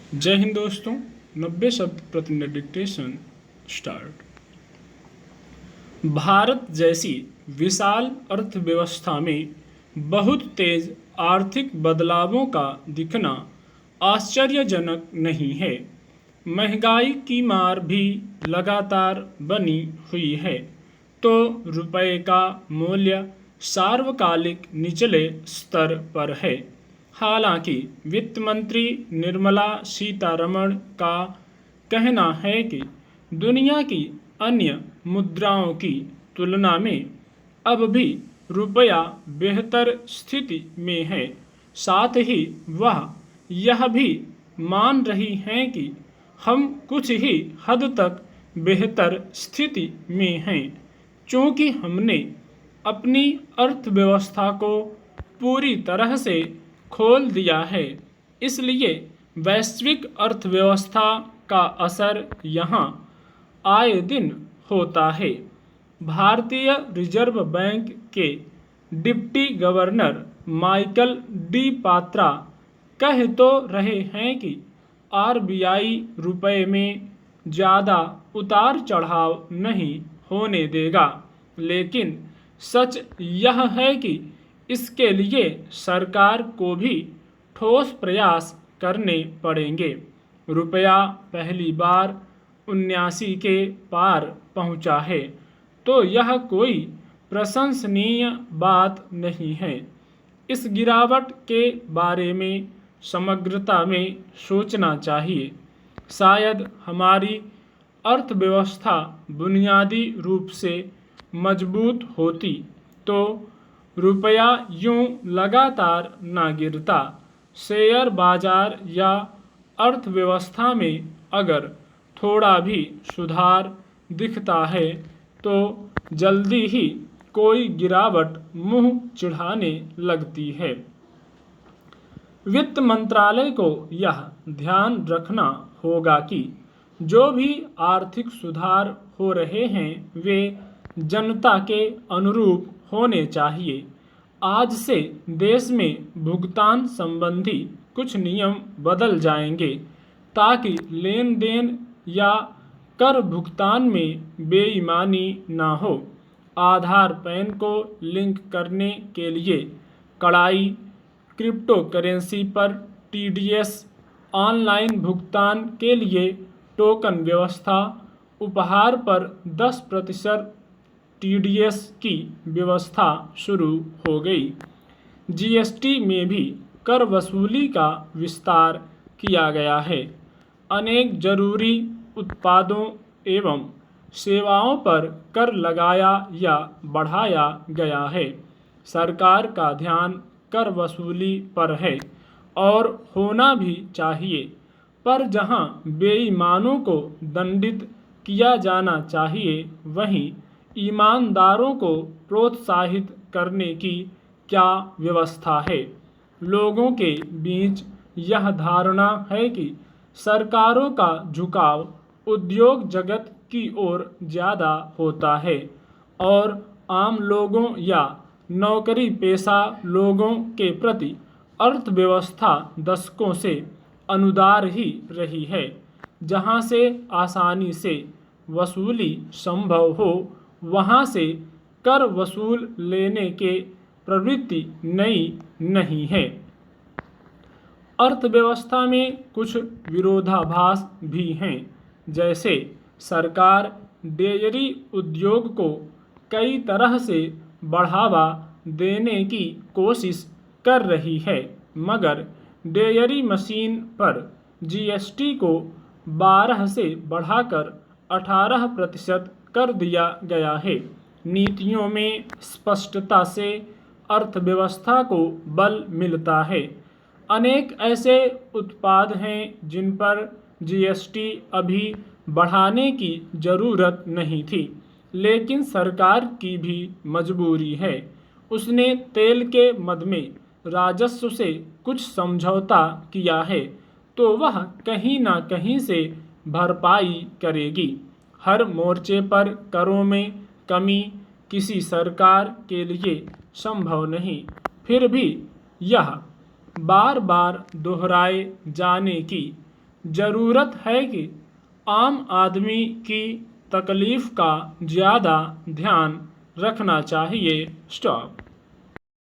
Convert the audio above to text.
जय हिंद दोस्तों। 90 शब्द प्रति मिनट डिक्टेशन स्टार्ट। भारत जैसी विशाल अर्थव्यवस्था में बहुत तेज आर्थिक बदलावों का दिखना आश्चर्यजनक नहीं है। महंगाई की मार भी लगातार बनी हुई है, तो रुपए का मूल्य सार्वकालिक निचले स्तर पर है। हालांकि वित्त मंत्री निर्मला सीतारमण का कहना है कि दुनिया की अन्य मुद्राओं की तुलना में अब भी रुपया बेहतर स्थिति में है। साथ ही वह यह भी मान रही हैं कि हम कुछ ही हद तक बेहतर स्थिति में हैं, चूँकि हमने अपनी अर्थव्यवस्था को पूरी तरह से खोल दिया है। इसलिए वैश्विक अर्थव्यवस्था का असर यहाँ आए दिन होता है। भारतीय रिजर्व बैंक के deputy governor Michael D Patra कह तो रहे हैं कि आरबीआई रुपए में ज़्यादा उतार चढ़ाव नहीं होने देगा, लेकिन सच यह है कि इसके लिए सरकार को भी ठोस प्रयास करने पड़ेंगे। रुपया पहली बार 79 के पार पहुंचा है, तो यह कोई प्रशंसनीय बात नहीं है। इस गिरावट के बारे में समग्रता में सोचना चाहिए। शायद हमारी अर्थव्यवस्था बुनियादी रूप से मजबूत होती तो रुपया यूं लगातार ना गिरता। शेयर बाजार या अर्थव्यवस्था में अगर थोड़ा भी सुधार दिखता है तो जल्दी ही कोई गिरावट मुंह चिढ़ाने लगती है। वित्त मंत्रालय को यह ध्यान रखना होगा कि जो भी आर्थिक सुधार हो रहे हैं वे जनता के अनुरूप होने चाहिए। आज से देश में भुगतान संबंधी कुछ नियम बदल जाएंगे ताकि लेन देन या कर भुगतान में बेईमानी ना हो। आधार पैन को लिंक करने के लिए कड़ाई, क्रिप्टो करेंसी पर टीडीएस, ऑनलाइन भुगतान के लिए टोकन व्यवस्था, उपहार पर 10% टीडीएस की व्यवस्था शुरू हो गई। जीएसटी में भी कर वसूली का विस्तार किया गया है। अनेक जरूरी उत्पादों एवं सेवाओं पर कर लगाया या बढ़ाया गया है। सरकार का ध्यान कर वसूली पर है और होना भी चाहिए, पर जहां बेईमानों को दंडित किया जाना चाहिए, वहीं ईमानदारों को प्रोत्साहित करने की क्या व्यवस्था है। लोगों के बीच यह धारणा है कि सरकारों का झुकाव उद्योग जगत की ओर ज़्यादा होता है और आम लोगों या नौकरी पेशा लोगों के प्रति अर्थव्यवस्था दशकों से अनुदार ही रही है। जहां से आसानी से वसूली संभव हो, वहां से कर वसूल लेने के प्रवृत्ति नई नहीं है। अर्थव्यवस्था में कुछ विरोधाभास भी हैं, जैसे सरकार डेयरी उद्योग को कई तरह से बढ़ावा देने की कोशिश कर रही है, मगर डेयरी मशीन पर जीएसटी को 12 से बढ़ाकर 18% कर दिया गया है। नीतियों में स्पष्टता से अर्थव्यवस्था को बल मिलता है। अनेक ऐसे उत्पाद हैं जिन पर जीएसटी अभी बढ़ाने की ज़रूरत नहीं थी, लेकिन सरकार की भी मजबूरी है। उसने तेल के मद में राजस्व से कुछ समझौता किया है, तो वह कहीं ना कहीं से भरपाई करेगी। हर मोर्चे पर करों में कमी किसी सरकार के लिए संभव नहीं, फिर भी यह बार बार दोहराए जाने की ज़रूरत है कि आम आदमी की तकलीफ़ का ज़्यादा ध्यान रखना चाहिए। स्टॉप।